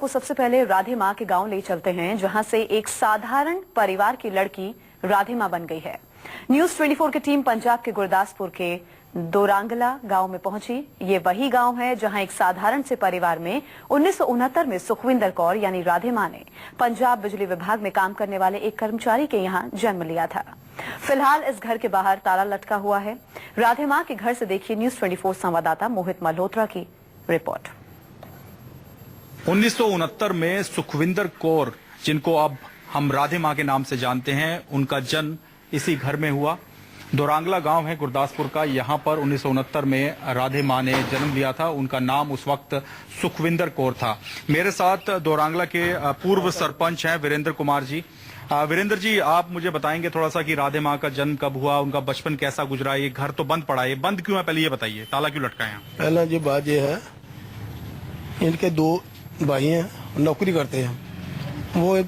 आपको सबसे पहले राधे माँ के गांव ले चलते हैं, जहां से एक साधारण परिवार की लड़की राधे माँ बन गई है। न्यूज 24 की टीम पंजाब के गुरदासपुर के दोरांगला गांव में पहुंची। ये वही गांव है जहां एक साधारण से परिवार में 1969 में सुखविंदर कौर यानी राधे माँ ने पंजाब बिजली विभाग में काम करने वाले एक कर्मचारी के यहां जन्म लिया था। फिलहाल इस घर के बाहर ताला लटका हुआ है। राधे माँ के घर से देखिए न्यूज 24 संवाददाता मोहित मल्होत्रा की रिपोर्ट। 1969 में सुखविंदर कौर, जिनको अब हम राधे माँ के नाम से जानते हैं, उनका जन्म इसी घर में हुआ। दोरांगला गांव है गुरदासपुर का। यहाँ पर 1969 में राधे माँ ने जन्म लिया था। उनका नाम उस वक्त सुखविंदर कौर था। मेरे साथ दोरांगला के पूर्व सरपंच हैं वीरेंद्र कुमार जी। वीरेंद्र जी, आप मुझे बताएंगे थोड़ा सा कि राधे माँ का जन्म कब हुआ, उनका बचपन कैसा गुजरा, ये घर तो बंद पड़ा है, ये बंद क्यों है, पहले ये बताइए, ताला क्यों लटका है? पहला जो बात ये है, इनके दो भाई हैं, नौकरी करते हैं, वो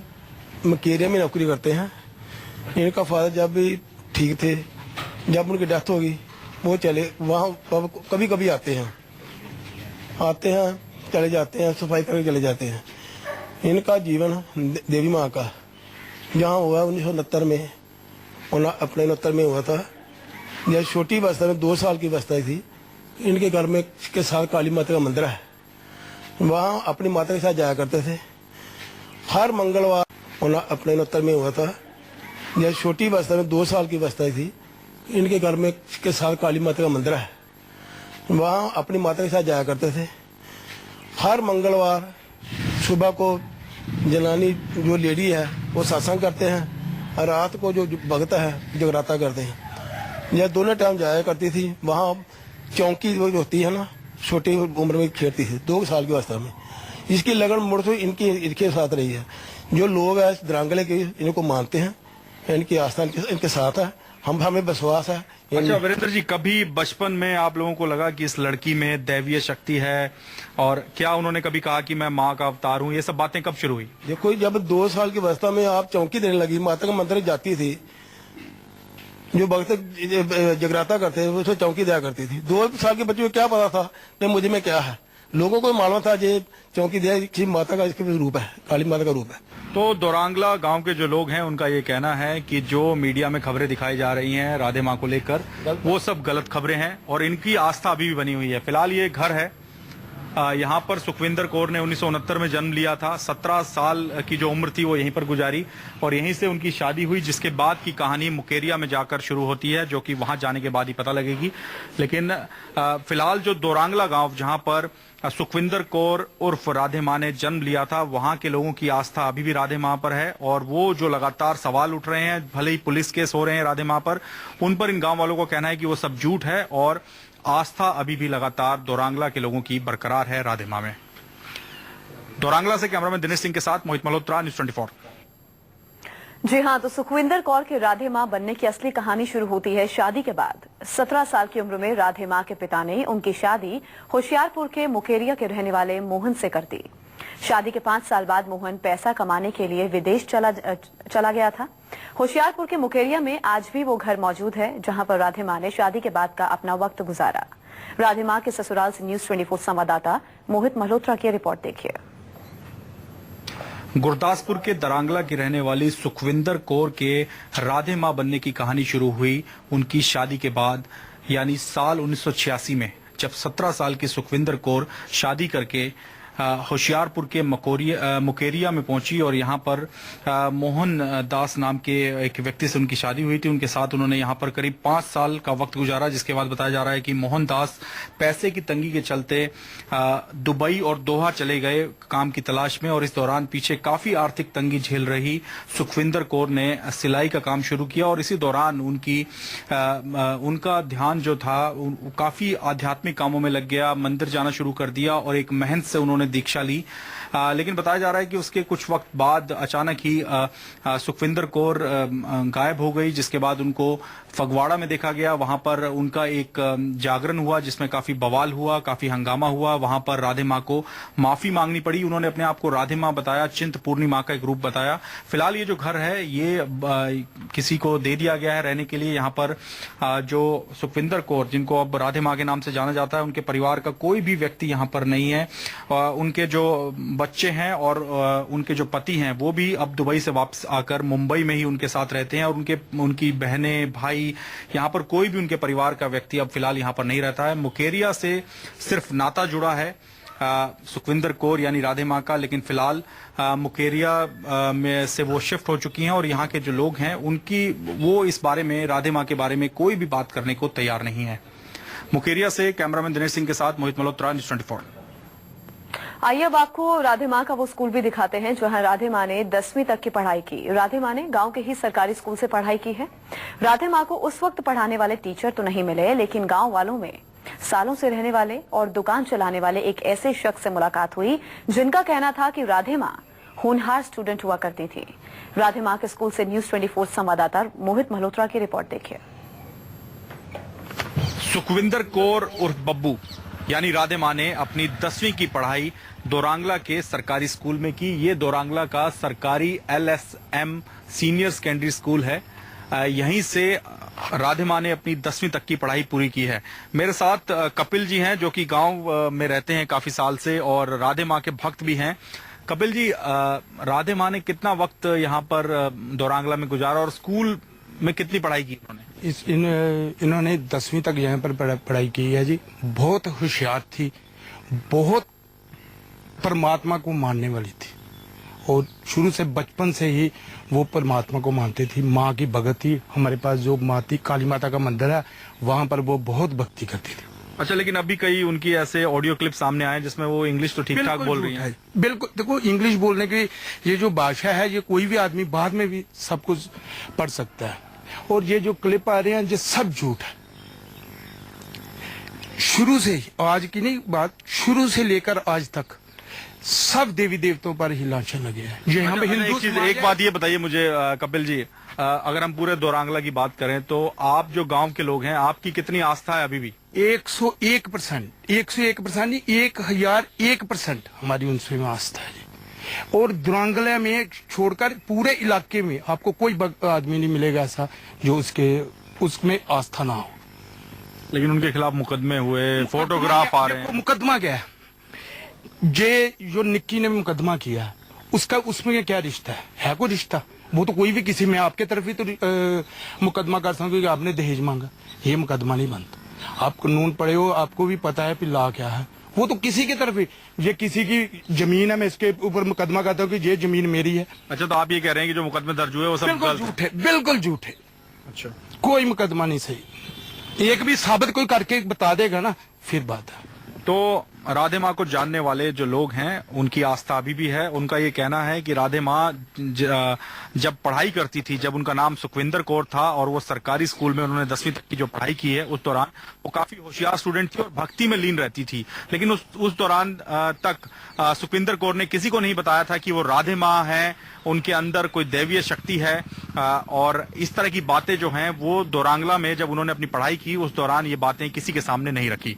मकेरिया में नौकरी करते हैं। इनका फादर जब भी ठीक थे, जब उनकी डेथ होगी वो चले वहाँ कभी कभी आते हैं चले जाते हैं, सफाई करके चले जाते हैं। इनका जीवन देवी माँ का जहाँ हुआ 1969 में, अपने 69 में हुआ था। जब छोटी अवस्था में 2 साल की अवस्था थी, इनके घर में के साथ काली माता का मंदिर है, वहाँ अपनी माता के साथ जाया करते थे। हर मंगलवार अपने 69 में हुआ था। जब छोटी अवस्था में 2 साल की अवस्था थी, इनके घर में के साथ काली माता का मंदिर है, वहाँ अपनी माता के साथ जाया करते थे। हर मंगलवार सुबह को जनानी जो लेडी है वो सत्संग करते हैं, और रात को जो भक्त है जगराता करते हैं। यह दोनों टाइम जाया करती थी। वहाँ चौकी होती है ना, छोटी उम्र में खेलती थी 2 साल की अवस्था में। इसकी लगन मुड़ तो इनके साथ रही है। जो लोग है द्रांगले के इनको मानते हैं, इनकी आस्था इनके साथ है, हमें विश्वास है। अच्छा वीरेंद्र जी, कभी बचपन में आप लोगों को लगा कि इस लड़की में दैवीय शक्ति है, और क्या उन्होंने कभी कहा कि मैं माँ का अवतार हूँ? ये सब बातें कब शुरू हुई? देखो, जब 2 साल की अवस्था में आप चौकी देने लगी, माता का मंदिर जाती थी, जो भक्त जगराता करते थे उसमें चौकी दिया करती थी। 2 साल के बच्चे को क्या पता था कि मुझे में क्या है? लोगों को मालूम था ये चौकी दिया माता का इसके रूप है, काली माता का रूप है। तो दोरांगला गांव के जो लोग हैं उनका ये कहना है कि जो मीडिया में खबरें दिखाई जा रही हैं राधे माँ को लेकर, वो सब गलत खबरें हैं, और इनकी आस्था अभी भी बनी हुई है। फिलहाल ये घर है, यहाँ पर सुखविंदर कौर ने 1969 में जन्म लिया था। 17 साल की जो उम्र थी वो यहीं पर गुजारी, और यहीं से उनकी शादी हुई, जिसके बाद की कहानी मुकेरिया में जाकर शुरू होती है, जो कि वहां जाने के बाद ही पता लगेगी। लेकिन फिलहाल जो दोरांगला गांव जहां पर सुखविंदर कौर उर्फ राधे माँ ने जन्म लिया था, वहां के लोगों की आस्था अभी भी राधे माँ पर है, और वो जो लगातार सवाल उठ रहे हैं, भले ही पुलिस केस हो रहे हैं राधे माँ पर, उन पर इन गांव वालों को कहना है कि वो सब झूठ है, और आस्था अभी भी लगातार दोरांगला के लोगों की बरकरार है राधे माँ में। दोरांगला से कैमरामैन दिनेश सिंह के साथ मोहित मल्होत्रा, न्यूज 24। जी हां, तो सुखविंदर कौर के राधे माँ बनने की असली कहानी शुरू होती है शादी के बाद। 17 साल की उम्र में राधे माँ के पिता ने उनकी शादी होशियारपुर के मुकेरिया के रहने वाले मोहन से कर दी। शादी के 5 साल बाद मोहन पैसा कमाने के लिए विदेश चला गया था। होशियारपुर के मुकेरिया में आज भी वो घर मौजूद है जहां पर राधे माँ ने शादी के बाद का अपना वक्त गुजारा। राधे माँ के ससुराल से न्यूज 24 संवाददाता मोहित मल्होत्रा की रिपोर्ट देखिए। गुरदासपुर के दरांगला की रहने वाली सुखविंदर कौर के राधे माँ बनने की कहानी शुरू हुई उनकी शादी के बाद, यानी साल 1986 में, जब 17 साल की सुखविंदर कौर शादी करके होशियारपुर के मुकेरिया में पहुंची, और यहाँ पर मोहन दास नाम के एक व्यक्ति से उनकी शादी हुई थी। उनके साथ उन्होंने यहाँ पर करीब 5 साल का वक्त गुजारा, जिसके बाद बताया जा रहा है कि मोहन दास पैसे की तंगी के चलते दुबई और दोहा चले गए काम की तलाश में, और इस दौरान पीछे काफी आर्थिक तंगी झेल रही सुखविंदर कौर ने सिलाई का काम शुरू किया, और इसी दौरान उनका ध्यान जो था काफी आध्यात्मिक कामों में लग गया, मंदिर जाना शुरू कर दिया, और एक महंत से उन्होंने दीक्षा ली। लेकिन बताया जा रहा है कि उसके कुछ वक्त बाद अचानक ही सुखविंदर कौर गायब हो गई, जिसके बाद उनको फगवाड़ा में देखा गया। वहां पर उनका एक जागरण हुआ जिसमें काफी बवाल हुआ, काफी हंगामा हुआ। वहां पर राधे माँ को माफी मांगनी पड़ी। उन्होंने अपने आप को राधे माँ बताया, चिंतपूर्णी माँ का एक रूप बताया। फिलहाल ये जो घर है ये किसी को दे दिया गया है रहने के लिए। यहाँ पर जो सुखविंदर कौर, जिनको अब राधे माँ के नाम से जाना जाता है, उनके परिवार का कोई भी व्यक्ति यहाँ पर नहीं है। उनके जो बच्चे हैं और उनके जो पति हैं वो भी अब दुबई से वापस आकर मुंबई में ही उनके साथ रहते हैं और उनकी बहनें भाई यहाँ पर कोई भी उनके परिवार का व्यक्ति अब फिलहाल यहाँ पर नहीं रहता है। मुकेरिया से सिर्फ नाता जुड़ा है सुखविंदर कौर यानी राधे माँ का, लेकिन फिलहाल मुकेरिया में से वो शिफ्ट हो चुकी हैं और यहाँ के जो लोग हैं वो इस बारे में, राधे माँ के बारे में कोई भी बात करने को तैयार नहीं है। मुकेरिया से कैमरामैन दिनेश सिंह के साथ मोहित मल्होत्रा, न्यूज़ 24। आइए अब आपको राधे माँ का वो स्कूल भी दिखाते हैं जहां राधे माँ ने 10वीं तक की पढ़ाई की। राधे माँ ने गांव के ही सरकारी स्कूल से पढ़ाई की है। राधे माँ को उस वक्त पढ़ाने वाले टीचर तो नहीं मिले, लेकिन गांव वालों में सालों से रहने वाले और दुकान चलाने वाले एक ऐसे शख्स से मुलाकात हुई जिनका कहना था कि राधे माँ होनहार स्टूडेंट हुआ करती थी। राधे माँ के स्कूल से न्यूज़ 24 संवाददाता मोहित मल्होत्रा की रिपोर्ट देखिए। सुखविंदर कौर उर्फ बब्बू यानी राधे माँ ने अपनी 10वीं की पढ़ाई दोरांगला के सरकारी स्कूल में की। ये दोरांगला का सरकारी LSM सीनियर सेकेंडरी स्कूल है। यहीं से राधे माँ ने अपनी 10वीं तक की पढ़ाई पूरी की है। मेरे साथ कपिल जी हैं जो कि गांव में रहते हैं काफी साल से और राधे माँ के भक्त भी हैं। कपिल जी, राधे माँ ने कितना वक्त यहाँ पर दोरांगला में गुजारा और स्कूल में कितनी पढ़ाई की उन्होंने? इन्होंने 10वीं तक यहाँ पर पढ़ाई की है जी। बहुत होशियार थी, बहुत परमात्मा को मानने वाली थी और शुरू से बचपन से ही वो परमात्मा को मानती थी। माँ की भगत थी। हमारे पास जो माती काली माता का मंदिर है वहाँ पर वो बहुत भक्ति करती थी। अच्छा, लेकिन अभी कई उनकी ऐसे ऑडियो क्लिप सामने आए जिसमें वो इंग्लिश तो ठीक ठाक बोल रही हैं। बिल्कुल, देखो इंग्लिश बोलने की ये जो भाषा है ये कोई भी आदमी बाद में भी सब कुछ पढ़ सकता है। और ये जो क्लिप आ रहे हैं ये सब झूठ है। शुरू से ही, आज की नहीं बात, शुरू से लेकर आज तक सब देवी देवताओं पर ही लांछन लगे हैं। ये यहाँ पे हिंदू एक बात ये बताइए मुझे कपिल जी, अगर हम पूरे दोरांगला की बात करें तो आप जो गांव के लोग हैं आपकी कितनी आस्था है अभी भी? 101%, 101% नहीं, 1001% हमारी उनसे में आस्था है। और दोरांगला में छोड़कर पूरे इलाके में आपको कोई आदमी नहीं मिलेगा ऐसा जो उसमें आस्था ना हो। लेकिन उनके खिलाफ मुकदमे हुए, फोटोग्राफ आ रहे हैं। मुकदमा क्या है? ये जो निक्की ने मुकदमा किया उसका उसमें क्या रिश्ता है कोई रिश्ता? वो तो कोई भी किसी में आपके तरफ ही तो मुकदमा कर सकते कि आपने दहेज मांगा। ये मुकदमा नहीं बनता। आप कानून पढ़े हो, आपको भी पता है कि ला क्या है। वो तो किसी की तरफ ही, ये किसी की जमीन है, मैं इसके ऊपर मुकदमा करता हूँ कि ये जमीन मेरी है। अच्छा, तो आप ये कह रहे हैं कि जो मुकदमे दर्ज हुए वो सब बिल्कुल झूठ है, बिल्कुल झूठ है। अच्छा, कोई मुकदमा नहीं सही। एक भी साबित कोई करके बता देगा ना, फिर बात है। तो राधे माँ को जानने वाले जो लोग हैं उनकी आस्था अभी भी है। उनका ये कहना है कि राधे माँ जब पढ़ाई करती थी, जब उनका नाम सुखविंदर कौर था और वो सरकारी स्कूल में उन्होंने 10वीं तक की जो पढ़ाई की है, उस दौरान वो काफी होशियार स्टूडेंट थी और भक्ति में लीन रहती थी। लेकिन उस दौरान तक सुखविंदर कौर ने किसी को नहीं बताया था कि वो राधे माँ है, उनके अंदर कोई दैवीय शक्ति है। और इस तरह की बातें जो हैं वो दोरांगला में जब उन्होंने अपनी पढ़ाई की उस दौरान ये बातें किसी के सामने नहीं रखी।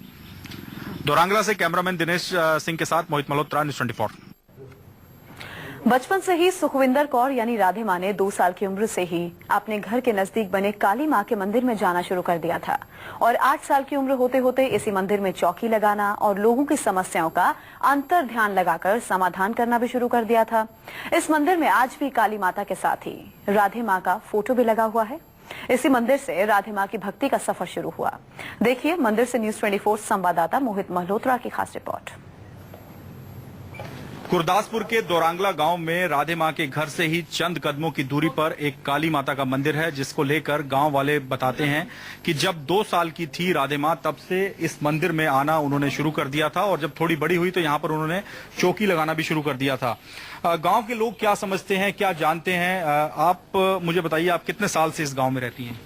दोरांगला से कैमरामैन दिनेश सिंह के साथ मोहित मल्होत्रा, न्यूज़ 24। बचपन से ही सुखविंदर कौर यानी राधे माँ ने 2 साल की उम्र से ही अपने घर के नजदीक बने काली माँ के मंदिर में जाना शुरू कर दिया था और 8 साल की उम्र होते होते इसी मंदिर में चौकी लगाना और लोगों की समस्याओं का अंतर ध्यान लगाकर समाधान करना भी शुरू कर दिया था। इस मंदिर में आज भी काली माता के साथ ही राधे माँ का फोटो भी लगा हुआ है। इसी मंदिर से राधे माँ की भक्ति का सफर शुरू हुआ। देखिए मंदिर से न्यूज़ 24 संवाददाता मोहित मल्होत्रा की खास रिपोर्ट। गुरदासपुर के दोरांगला गांव में राधे माँ के घर से ही चंद कदमों की दूरी पर एक काली माता का मंदिर है, जिसको लेकर गांव वाले बताते हैं कि जब 2 साल की थी राधे माँ तब से इस मंदिर में आना उन्होंने शुरू कर दिया था और जब थोड़ी बड़ी हुई तो यहाँ पर उन्होंने चौकी लगाना भी शुरू कर दिया था। गांव के लोग क्या समझते हैं, क्या जानते हैं, आप मुझे बताइए, आप कितने साल से इस गाँव में रहती हैं?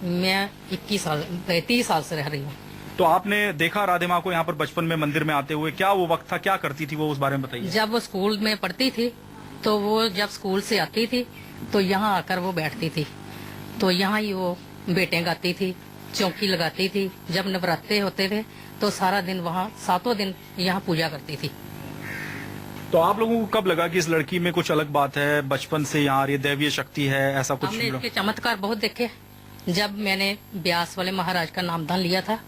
मैं 30 साल से रह रही हूँ। तो आपने देखा राधे माँ को यहाँ पर बचपन में मंदिर में आते हुए, क्या वो वक्त था, क्या करती थी वो, उस बारे में बताइए। जब वो स्कूल में पढ़ती थी तो वो जब स्कूल से आती थी तो यहाँ आकर वो बैठती थी, तो यहाँ ही वो बेटें गाती थी, चौकी लगाती थी। जब नवरात्रे होते थे तो सारा दिन वहाँ 7 दिन यहाँ पूजा करती थी। तो आप लोगों को कब लगा कि इस लड़की में कुछ अलग बात है, बचपन से यहाँ ये दैवीय शक्ति है, ऐसा कुछ? हमने इसके चमत्कार बहुत देखे। जब मैंने ब्यास वाले महाराज का नामदान लिया था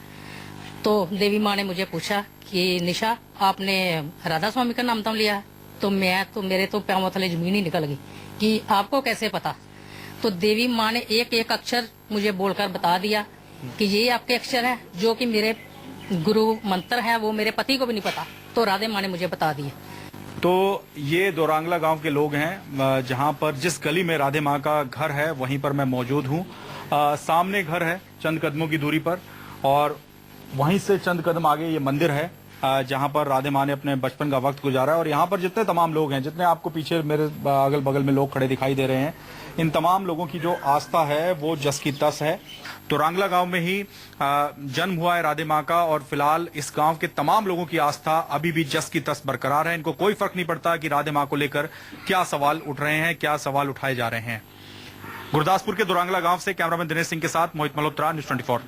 तो देवी माँ ने मुझे पूछा कि निशा, आपने राधा स्वामी का नामदान लिया है? तो मेरे तो पैरों थले जमीन ही निकल गई कि आपको कैसे पता। तो देवी माँ ने एक एक अक्षर मुझे बोलकर बता दिया कि ये आपके अक्षर है, जो कि मेरे गुरु मंत्र है, वो मेरे पति को भी नहीं पता, तो राधे माँ ने मुझे बता दिए। तो ये दोरांगला गांव के लोग हैं, जहां पर जिस गली में राधे माँ का घर है वहीं पर मैं मौजूद हूं। सामने घर है चंद कदमों की दूरी पर, और वहीं से चंद कदम आगे ये मंदिर है जहां पर राधे माँ ने अपने बचपन का वक्त गुजारा है। और यहाँ पर जितने तमाम लोग हैं, जितने आपको पीछे मेरे अगल बगल में लोग खड़े दिखाई दे रहे हैं, इन तमाम लोगों की जो आस्था है वो जस की तस है। दोरांगला गांव में ही जन्म हुआ है राधे माँ का, और फिलहाल इस गांव के तमाम लोगों की आस्था अभी भी जस की तस बरकरार है। इनको कोई फर्क नहीं पड़ता कि राधे माँ को लेकर क्या सवाल उठ रहे हैं, क्या सवाल उठाए जा रहे हैं। गुरदासपुर के दोरांगला गांव से कैमरामैन दिनेश सिंह के साथ मोहित मल्होत्रा, न्यूज़ 24।